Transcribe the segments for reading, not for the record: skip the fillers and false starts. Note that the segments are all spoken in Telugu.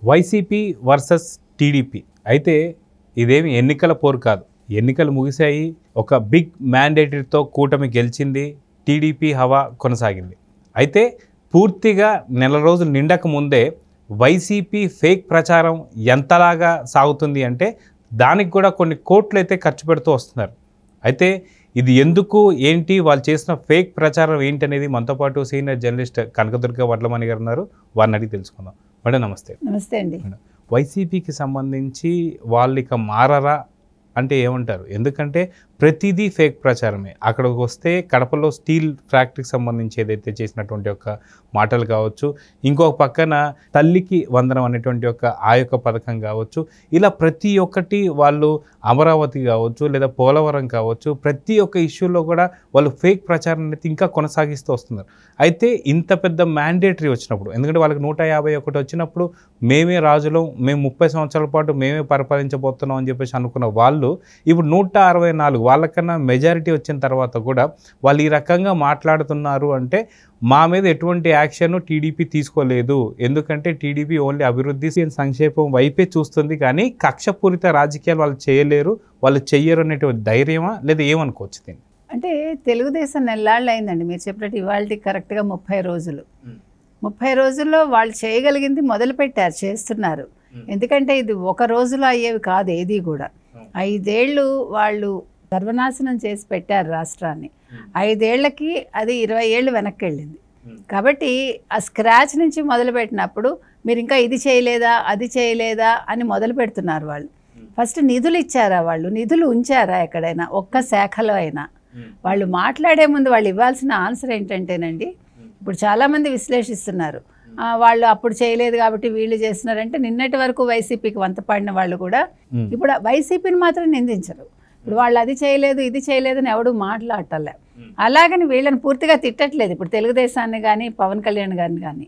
YCP versus TDP. అయితే ఇదేమి ఎన్నికల పోరు కాదు. ఎన్నికలు ముగిశాయి, ఒక బిగ్ మ్యాండేటరీతో కూటమి గెలిచింది, టీడీపీ హవా కొనసాగింది. అయితే పూర్తిగా నెల రోజులు నిండక ముందే వైసీపీ ఫేక్ ప్రచారం ఎంతలాగా సాగుతుంది అంటే దానికి కూడా కొన్ని కోట్లు అయితే ఖర్చు పెడుతూ వస్తున్నారు. అయితే ఇది ఎందుకు, ఏంటి, వాళ్ళు చేసిన ఫేక్ ప్రచారం ఏంటి అనేది మనతో పాటు సీనియర్ జర్నలిస్ట్ కనకదుర్గ వడ్లమణి గారు ఉన్నారు. వారిని అడిగి తెలుసుకుందాం. మేడం నమస్తే. నమస్తే అండి. వైసీపీకి సంబంధించి వాళ్ళు ఇక మారరా అంటే ఏమంటారు? ఎందుకంటే ప్రతిదీ ఫేక్ ప్రచారమే. అక్కడికి వస్తే కడపలో స్టీల్ ఫ్యాక్టరీకి సంబంధించి ఏదైతే చేసినటువంటి ఒక మాటలు కావచ్చు, ఇంకొక పక్కన తల్లికి వందనం అనేటువంటి ఆ యొక్క పథకం కావచ్చు, ఇలా ప్రతి ఒక్కటి వాళ్ళు అమరావతి కావచ్చు లేదా పోలవరం కావచ్చు, ప్రతి ఒక్క ఇష్యూలో కూడా వాళ్ళు ఫేక్ ప్రచారం అనేది ఇంకా కొనసాగిస్తూ వస్తున్నారు. అయితే ఇంత పెద్ద మ్యాండేటరీ వచ్చినప్పుడు, ఎందుకంటే వాళ్ళకి 151 వచ్చినప్పుడు మేమే రాజులం, మేము 30 సంవత్సరాల పాటు మేమే పరిపాలించబోతున్నాం అని చెప్పేసి అనుకున్న వాళ్ళు ఇప్పుడు 164 వాళ్ళకన్నా మెజారిటీ వచ్చిన తర్వాత కూడా వాళ్ళు ఈ రకంగా మాట్లాడుతున్నారు అంటే మా మీద ఎటువంటి యాక్షన్ టీడీపీ తీసుకోలేదు. ఎందుకంటే టీడీపీ ఓన్లీ అభివృద్ధి సంక్షేమం వైపే చూస్తుంది, కానీ కక్షపూరిత రాజకీయాలు వాళ్ళు చేయలేరు, వాళ్ళు చెయ్యరు అనేటువంటి ధైర్యమా లేదా ఏమనుకోవచ్చు దీన్ని? అంటే తెలుగుదేశం నెల్లాళ్ళు అయిందండి. మీరు చెప్పినట్టు ఇవాళ కరెక్ట్గా 30 రోజులు. 30 రోజుల్లో వాళ్ళు చేయగలిగింది మొదలుపెట్టారు, చేస్తున్నారు. ఎందుకంటే ఇది ఒక రోజులో అయ్యేవి కాదు ఏది కూడా. 5 ఏళ్ళు వాళ్ళు సర్వనాశనం చేసి పెట్టారు రాష్ట్రాన్ని. 5 ఏళ్లకి అది 20 ఏళ్ళు వెనక్కి వెళ్ళింది. కాబట్టి ఆ స్క్రాచ్ నుంచి మొదలుపెట్టినప్పుడు మీరు ఇంకా ఇది చేయలేదా, అది చేయలేదా అని మొదలు పెడుతున్నారు వాళ్ళు. ఫస్ట్ నిధులు ఇచ్చారా, వాళ్ళు నిధులు ఉంచారా ఎక్కడైనా ఒక్క శాఖలో అయినా? వాళ్ళు మాట్లాడే ముందు వాళ్ళు ఇవ్వాల్సిన ఆన్సర్ ఏంటంటేనండి, ఇప్పుడు చాలామంది విశ్లేషిస్తున్నారు, వాళ్ళు అప్పుడు చేయలేదు కాబట్టి వీళ్ళు చేస్తున్నారంటే. నిన్నటి వరకు వైసీపీకి వంతపాడిన వాళ్ళు కూడా ఇప్పుడు వైసీపీని మాత్రం నిందించరు. ఇప్పుడు వాళ్ళు అది చేయలేదు, ఇది చేయలేదు అని ఎవడు మాట్లాడటలే. అలాగని వీళ్ళని పూర్తిగా తిట్టట్లేదు ఇప్పుడు తెలుగుదేశాన్ని కానీ పవన్ కళ్యాణ్ గారిని కానీ.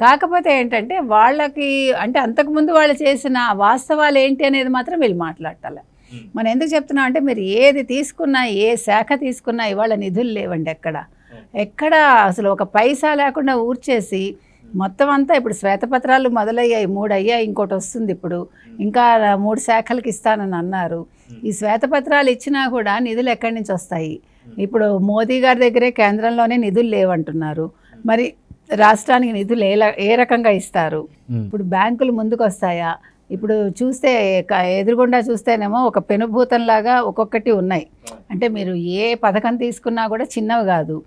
కాకపోతే ఏంటంటే వాళ్ళకి అంటే అంతకుముందు వాళ్ళు చేసిన వాస్తవాలు ఏంటి అనేది మాత్రం వీళ్ళు మాట్లాడటలే. మనం ఎందుకు చెప్తున్నాం అంటే, మీరు ఏది తీసుకున్నా, ఏ శాఖ తీసుకున్నా ఇవాళ నిధులు లేవండి. ఎక్కడ అసలు ఒక పైసా లేకుండా ఊర్చేసి మొత్తం అంతా. ఇప్పుడు శ్వేతపత్రాలు మొదలయ్యాయి, 3 అయ్యాయి, ఇంకోటి వస్తుంది ఇప్పుడు, ఇంకా 3 శాఖలకు ఇస్తానని అన్నారు. ఈ శ్వేతపత్రాలు ఇచ్చినా కూడా నిధులు ఎక్కడి నుంచి వస్తాయి? ఇప్పుడు మోదీ గారి దగ్గరే కేంద్రంలోనే నిధులు లేవంటున్నారు. మరి రాష్ట్రానికి నిధులు ఏ రకంగా ఇస్తారు? ఇప్పుడు బ్యాంకులు ముందుకు వస్తాయా? ఇప్పుడు చూస్తే ఎదురుగుండా చూస్తేనేమో ఒక పెనుభూతంలాగా ఒక్కొక్కటి ఉన్నాయి. అంటే మీరు ఏ పథకం తీసుకున్నా కూడా చిన్నవి కాదు.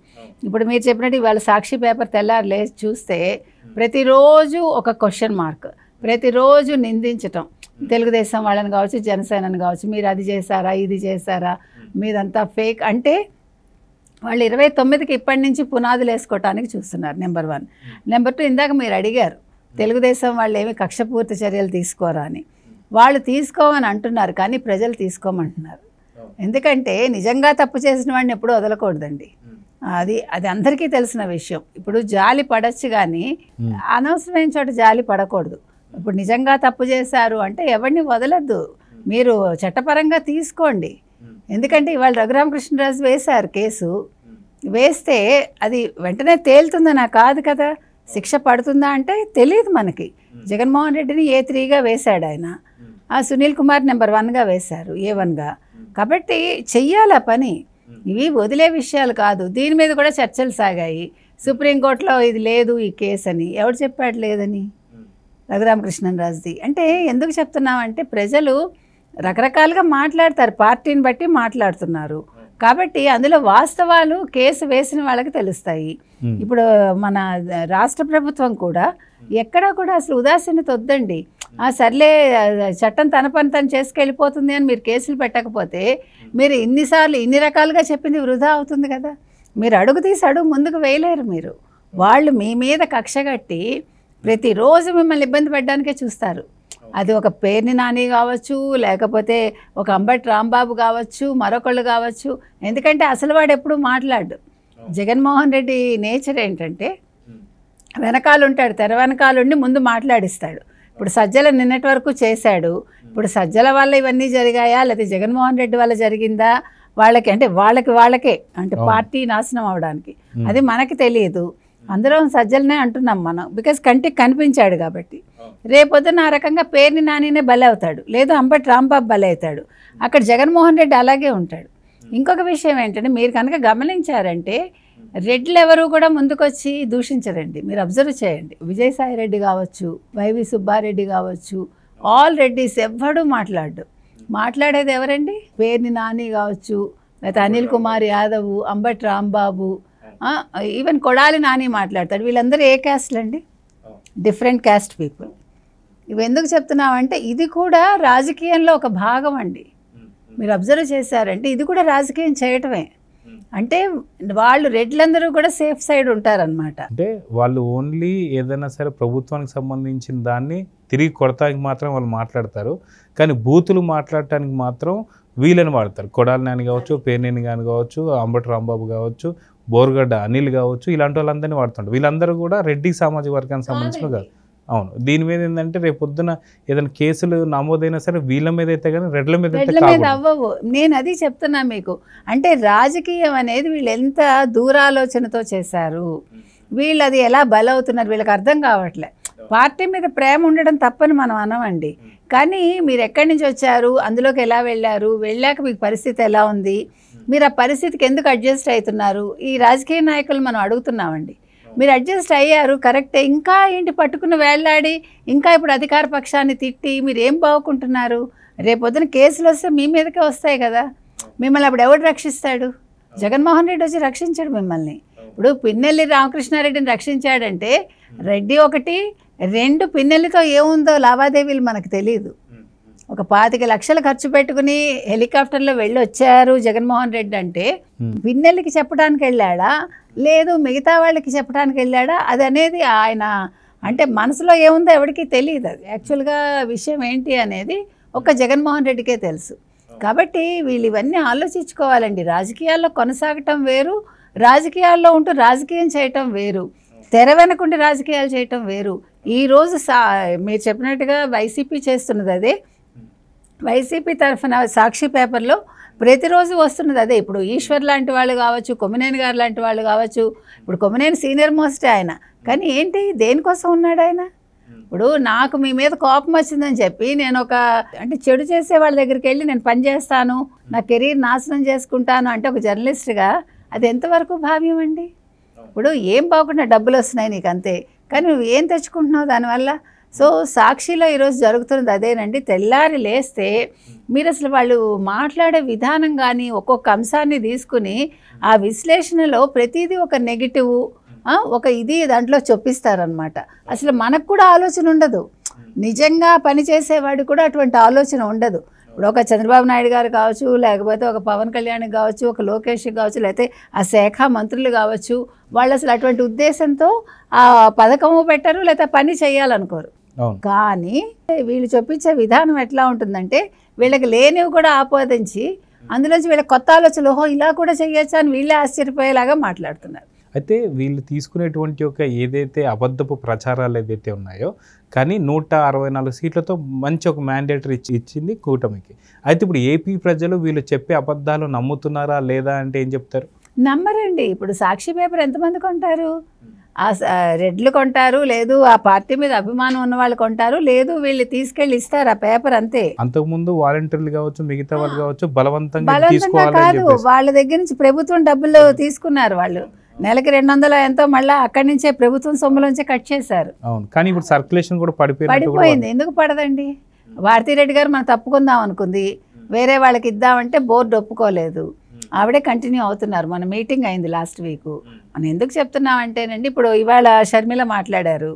ఇప్పుడు మీరు చెప్పినట్టు ఇవాళ సాక్షి పేపర్ తెల్లారు లేచి చూస్తే ప్రతిరోజు ఒక క్వశ్చన్ మార్క్, ప్రతిరోజు నిందించటం. తెలుగుదేశం వాళ్ళని కావచ్చు, జనసేనని కావచ్చు, మీరు అది చేశారా, ఇది చేశారా, మీదంతా ఫేక్. అంటే వాళ్ళు 29కి ఇప్పటి నుంచి పునాదులు వేసుకోవటానికి చూస్తున్నారు. నెంబర్ 1. నెంబర్ 2, ఇందాక మీరు అడిగారు తెలుగుదేశం వాళ్ళు ఏమి కక్షపూర్తి చర్యలు తీసుకోరా అని. వాళ్ళు తీసుకోమని అంటున్నారు, కానీ ప్రజలు తీసుకోమంటున్నారు. ఎందుకంటే నిజంగా తప్పు చేసిన వాడిని ఎప్పుడూ వదలకూడదండి. అది అందరికీ తెలిసిన విషయం. ఇప్పుడు జాలి పడచ్చు, కానీ అనవసరమైన చోట జాలి పడకూడదు. ఇప్పుడు నిజంగా తప్పు చేశారు అంటే ఎవరిని వదలద్దు, మీరు చట్టపరంగా తీసుకోండి. ఎందుకంటే ఇవాళ రఘురామకృష్ణరాజు వేశారు కేసు, వేస్తే అది వెంటనే తేలుతుందనా? కాదు కదా. శిక్ష పడుతుందా అంటే తెలియదు మనకి. జగన్మోహన్ రెడ్డిని A3గా వేశాడు ఆయన, సునీల్ కుమార్ నెంబర్ 1గా వేశారు, A1గా. కాబట్టి చెయ్యాలా పని. ఇవి వదిలే విషయాలు కాదు. దీని మీద కూడా చర్చలు సాగాయి. సుప్రీంకోర్టులో ఇది లేదు ఈ కేసు అని. ఎవరు చెప్పాడు లేదని? రఘురామకృష్ణరాజుది. అంటే ఎందుకు చెప్తున్నామంటే, ప్రజలు రకరకాలుగా మాట్లాడతారు, పార్టీని బట్టి మాట్లాడుతున్నారు. కాబట్టి అందులో వాస్తవాలు కేసు వేసిన వాళ్ళకి తెలుస్తాయి. ఇప్పుడు మన రాష్ట్ర ప్రభుత్వం కూడా ఎక్కడా కూడా అసలు ఉదాసీనత వద్దండి. సర్లే చట్టం తన పని తను చేసుకెళ్ళిపోతుంది అని మీరు కేసులు పెట్టకపోతే మీరు ఇన్ని రకాలుగా చెప్పింది వృధా అవుతుంది కదా. మీరు అడుగు తీసి అడుగు ముందుకు వేయలేరు. మీరు వాళ్ళు మీ మీద కక్షగట్టి ప్రతిరోజు మిమ్మల్ని ఇబ్బంది పెట్టడానికే చూస్తారు. అది ఒక పేర్ని నాని కావచ్చు, లేకపోతే ఒక అంబటి రాంబాబు కావచ్చు, మరొకళ్ళు కావచ్చు. ఎందుకంటే అసలు వాడు ఎప్పుడు మాట్లాడు. జగన్మోహన్ రెడ్డి నేచర్ ఏంటంటే వెనకాలంటాడు, తెర వెనకాలండి ముందు మాట్లాడిస్తాడు. ఇప్పుడు సజ్జల నిన్నటి వరకు చేశాడు. ఇప్పుడు సజ్జల వల్ల ఇవన్నీ జరిగాయా, లేకపోతే జగన్మోహన్ రెడ్డి వల్ల జరిగిందా? వాళ్ళకి అంటే వాళ్ళకే అంటే పార్టీ నాశనం అవడానికి అది మనకి తెలియదు. అందరం సజ్జలనే అంటున్నాం మనం, బికాజ్ కంటికి కనిపించాడు కాబట్టి. రేపొద్దున ఆ రకంగా పేర్ని నానినే బలి అవుతాడు, లేదు అంబటి రాంబాబు బలి అవుతాడు. అక్కడ జగన్మోహన్ రెడ్డి అలాగే ఉంటాడు. ఇంకొక విషయం ఏంటంటే, మీరు కనుక గమనించారంటే రెడ్లు ఎవరు కూడా ముందుకొచ్చి దూషించరండి. మీరు అబ్జర్వ్ చేయండి. విజయసాయి రెడ్డి కావచ్చు, వైవి సుబ్బారెడ్డి కావచ్చు, ఆల్ రెడ్డిస్ ఎవ్వడూ మాట్లాడేది ఎవరండి? పేర్ని నాని కావచ్చు, లేకపోతే అనిల్ కుమార్ యాదవ్, అంబటి రాంబాబు, ఈవెన్ కొడాలి నాని మాట్లాడతాడు. వీళ్ళందరూ ఏ క్యాస్ట్లు అండి? Different caste people. ఇవి ఎందుకు చెప్తున్నామంటే ఇది కూడా రాజకీయంలో ఒక భాగం అండి. మీరు అబ్జర్వ్ చేశారంటే ఇది కూడా రాజకీయం చేయటమే. అంటే వాళ్ళు రెడ్లందరూ కూడా సేఫ్ సైడ్ ఉంటారనమాట. అంటే వాళ్ళు ఓన్లీ ఏదైనా సరే ప్రభుత్వానికి సంబంధించిన దాన్ని తిరిగి కొడతానికి మాత్రం వాళ్ళు మాట్లాడతారు, కానీ బూతులు మాట్లాడటానికి మాత్రం వీళ్ళని వాడతారు. కొడాలి నాని కావచ్చు, పేర్నేని గాని కావచ్చు, అంబటి రాంబాబు కావచ్చు, బోర్గడ్డ అనిల్ కావచ్చు, ఇలాంటి వాళ్ళందరినీ వాడుతుంటారు. వీళ్ళందరూ కూడా రెడ్డి సామాజిక వర్గానికి సంబంధించిన కాదు. అవును, దీని మీద ఏంటంటే రేపు పొద్దున ఏదైనా కేసులు నమోదైనా సరే వీళ్ళ మీద అయితే కానీ రెడ్ల మీద అవ్వవు. నేను అది చెప్తున్నా మీకు. అంటే రాజకీయం అనేది వీళ్ళు ఎంత దూరాలోచనతో చేశారు, వీళ్ళు అది ఎలా బలవుతున్నారు వీళ్ళకి అర్థం కావట్లే. పార్టీ మీద ప్రేమ ఉండడం తప్పని మనం అనమండి, కానీ మీరు ఎక్కడి నుంచి వచ్చారు, అందులోకి ఎలా వెళ్ళారు, వెళ్ళాక మీకు పరిస్థితి ఎలా ఉంది, మీరు ఆ పరిస్థితికి ఎందుకు అడ్జస్ట్ అవుతున్నారు, ఈ రాజకీయ నాయకులు మనం అడుగుతున్నామండి. మీరు అడ్జస్ట్ అయ్యారు కరెక్టే, ఇంకా ఏంటి పట్టుకుని వేళ్లాడి ఇంకా ఇప్పుడు అధికార పక్షాన్ని తిట్టి మీరు ఏం బాగుంటున్నారు? రేపొద్దున కేసులు వస్తే మీ మీదకే వస్తాయి కదా, మిమ్మల్ని అప్పుడు ఎవడు రక్షిస్తాడు? జగన్మోహన్ రెడ్డి వచ్చి రక్షించాడు మిమ్మల్ని. ఇప్పుడు పిన్నెల్లి రామకృష్ణారెడ్డిని రక్షించాడంటే రెడ్డి ఒకటి, రెండు పిన్నెల్లితో ఏముందో లావాదేవీలు మనకు తెలియదు. ఒక 25 లక్షలు ఖర్చు పెట్టుకుని హెలికాప్టర్లో వెళ్ళి వచ్చారు జగన్మోహన్ రెడ్డి అంటే పిన్నెల్లికి చెప్పడానికి వెళ్ళాడా, లేదు మిగతా వాళ్ళకి చెప్పడానికి వెళ్ళాడా, అది అనేది ఆయన అంటే మనసులో ఏముందో ఎవరికి తెలియదు. అది యాక్చువల్గా విషయం ఏంటి అనేది ఒక్క జగన్మోహన్ రెడ్డికే తెలుసు. కాబట్టి వీళ్ళు ఇవన్నీ ఆలోచించుకోవాలండి. రాజకీయాల్లో కొనసాగటం వేరు, రాజకీయాల్లో ఉంటూ రాజకీయం చేయటం వేరు, తెర వెనకుండి రాజకీయాలు చేయటం వేరు. ఈరోజు మీరు చెప్పినట్టుగా వైసీపీ చేస్తున్నది అదే. వైసీపీ తరఫున సాక్షి పేపర్లో ప్రతిరోజు వస్తున్నది అదే. ఇప్పుడు ఈశ్వర్ లాంటి వాళ్ళు కావచ్చు, కొమ్మినేని గారు లాంటి వాళ్ళు కావచ్చు. ఇప్పుడు కొమ్మినేని సీనియర్ మోస్ట్ ఆయన, కానీ ఏంటి దేనికోసం ఉన్నాడు ఆయన? ఇప్పుడు నాకు మీ మీద కోపం వచ్చిందని చెప్పి నేను ఒక అంటే చెడు చేసే వాళ్ళ దగ్గరికి వెళ్ళి నేను పని చేస్తాను, నా కెరీర్ నాశనం చేసుకుంటాను అంటే ఒక జర్నలిస్ట్గా అది ఎంతవరకు భావ్యం అండి? ఇప్పుడు ఏం బాగుండా డబ్బులు వస్తున్నాయి నీకు అంతే, కానీ నువ్వు ఏం తెచ్చుకుంటున్నావు దానివల్ల? సో సాక్షిలో ఈరోజు జరుగుతున్నది అదేనండి. తెల్లారి లేస్తే మీరు అసలు వాళ్ళు మాట్లాడే విధానం కానీ ఒక్కొక్క అంశాన్ని తీసుకుని ఆ విశ్లేషణలో ప్రతిదీ ఒక నెగిటివ్ ఒక ఇది దాంట్లో చొప్పిస్తారనమాట. అసలు మనకు కూడా ఆలోచన ఉండదు, నిజంగా పనిచేసేవాడు కూడా అటువంటి ఆలోచన ఉండదు. ఇప్పుడు ఒక చంద్రబాబు నాయుడు గారు కావచ్చు, లేకపోతే ఒక పవన్ కళ్యాణ్ కావచ్చు, ఒక లోకేష్ కావచ్చు, లేకపోతే ఆ శాఖ మంత్రులు కావచ్చు, వాళ్ళు అసలు అటువంటి ఉద్దేశంతో ఆ పథకము పెట్టరు, లేకపోతే పని చేయాలనుకోరు. కానీ వీళ్ళు చూపించే విధానం ఎట్లా ఉంటుందంటే వీళ్ళకి లేనివి కూడా ఆపాదించి అందులోంచి వీళ్ళ కొత్త ఆలోచనలు ఓహో ఇలా కూడా చేయొచ్చా అని వీళ్ళే ఆశ్చర్యపోయేలాగా మాట్లాడుతున్నారు. అయితే వీళ్ళు తీసుకునేటువంటి ఒక ఏదైతే అబద్ధపు ప్రచారాలు ఏదైతే ఉన్నాయో, కానీ 164 సీట్లతో మంచి ఒక మ్యాండేటరీ ఇచ్చింది కూటమికి. అయితే ఇప్పుడు ఏపీ ప్రజలు వీళ్ళు చెప్పే అబద్ధాలు నమ్ముతున్నారా లేదా అంటే ఏం చెప్తారు? నమ్మరండి. ఇప్పుడు సాక్షి పేపర్ ఎంతమంది కొంటారు? ఆ రెడ్లు కొంటారు, లేదు ఆ పార్టీ మీద అభిమానం ఉన్న వాళ్ళు కొంటారు, లేదు వీళ్ళు తీసుకెళ్ళి ఇస్తారు ఆ పేపర్ అంతే. అంతకుముందు వాలంటీర్లు కావచ్చు, మిగతా వాళ్ళు కావచ్చు బలవంతంగా కాదు, వాళ్ళ దగ్గర నుంచి ప్రభుత్వం డబ్బులు తీసుకున్నారు. వాళ్ళు నెలకి 200 ఎంతో మళ్ళీ అక్కడి నుంచే ప్రభుత్వం సొమ్ములోంచే కట్ చేశారు. కానీ ఇప్పుడు సర్క్యులేషన్ కూడా పడిపోయింది. ఎందుకు పడదండి? భారతీరెడ్డి గారు మనం తప్పుకుందాం అనుకుంది, వేరే వాళ్ళకి ఇద్దామంటే బోర్డు ఒప్పుకోలేదు, ఆవిడే కంటిన్యూ అవుతున్నారు. మన మీటింగ్ అయింది లాస్ట్ వీక్. మనం ఎందుకు చెప్తున్నామంటేనండి, ఇప్పుడు ఇవాళ షర్మిల మాట్లాడారు,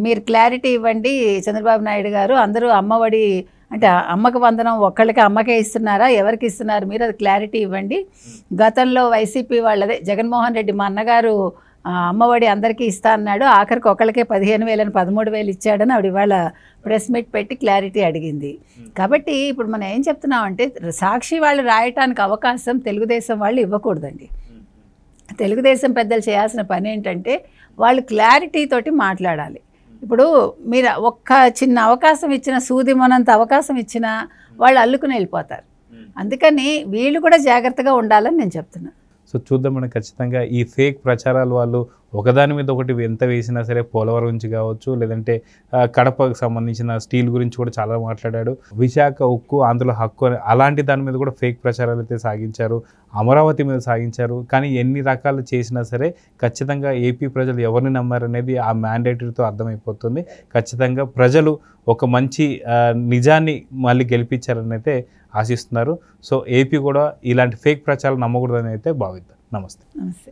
మీరు క్లారిటీ ఇవ్వండి చంద్రబాబు నాయుడు గారు, అందరూ అమ్మఒడి అంటే అమ్మకి వందనం ఒక్కళ్ళకి అమ్మకే ఇస్తున్నారా, ఎవరికి ఇస్తున్నారు మీరు, అది క్లారిటీ ఇవ్వండి. గతంలో వైసీపీ వాళ్ళదే జగన్మోహన్ రెడ్డి మా అన్నగారు అమ్మఒడి అందరికీ ఇస్తా అన్నాడు, ఆఖరికి ఒకళ్ళకే 15,000 అని 13,000 ఇచ్చాడని ఆవిడ ఇవాళ ప్రెస్ మీట్ పెట్టి క్లారిటీ అడిగింది. కాబట్టి ఇప్పుడు మనం ఏం చెప్తున్నామంటే సాక్షి వాళ్ళు రాయటానికి అవకాశం తెలుగుదేశం వాళ్ళు ఇవ్వకూడదండి. తెలుగుదేశం పెద్దలు చేయాల్సిన పని ఏంటంటే వాళ్ళు క్లారిటీ తోటి మాట్లాడాలి. ఇప్పుడు మీరు ఒక్క చిన్న అవకాశం ఇచ్చిన, సూది మొనంత అవకాశం ఇచ్చినా వాళ్ళు అల్లుకుని వెళ్ళిపోతారు. అందుకని వీళ్ళు కూడా జాగ్రత్తగా ఉండాలని నేను చెప్తున్నాను. సో చూద్దాం మనం ఖచ్చితంగా ఈ ఫేక్ ప్రచారాలు వాళ్ళు ఒకదాని మీద ఒకటి ఎంత వేసినా సరే పోలవరం గురించి కావచ్చు, లేదంటే కడపకు సంబంధించిన స్టీల్ గురించి కూడా చాలా మాట్లాడాడు. విశాఖ ఉక్కు ఆంధ్రుల హక్కు అలాంటి దాని మీద కూడా ఫేక్ ప్రచారాలు అయితే సాగించారు. అమరావతి మీద సాగించారు. కానీ ఎన్ని రకాలు చేసినా సరే ఖచ్చితంగా ఏపీ ప్రజలు ఎవరిని నమ్మారనేది ఆ మ్యాండేటరీతో అర్థమైపోతుంది. ఖచ్చితంగా ప్రజలు ఒక మంచి నిజాన్ని మళ్ళీ గెలిపించారని అయితే ఆశిస్తున్నారు. సో ఏపీ కూడా ఇలాంటి ఫేక్ ప్రచారాలు నమ్మకూడదని అయితే భావిద్దాం. నమస్తే. నమస్తే.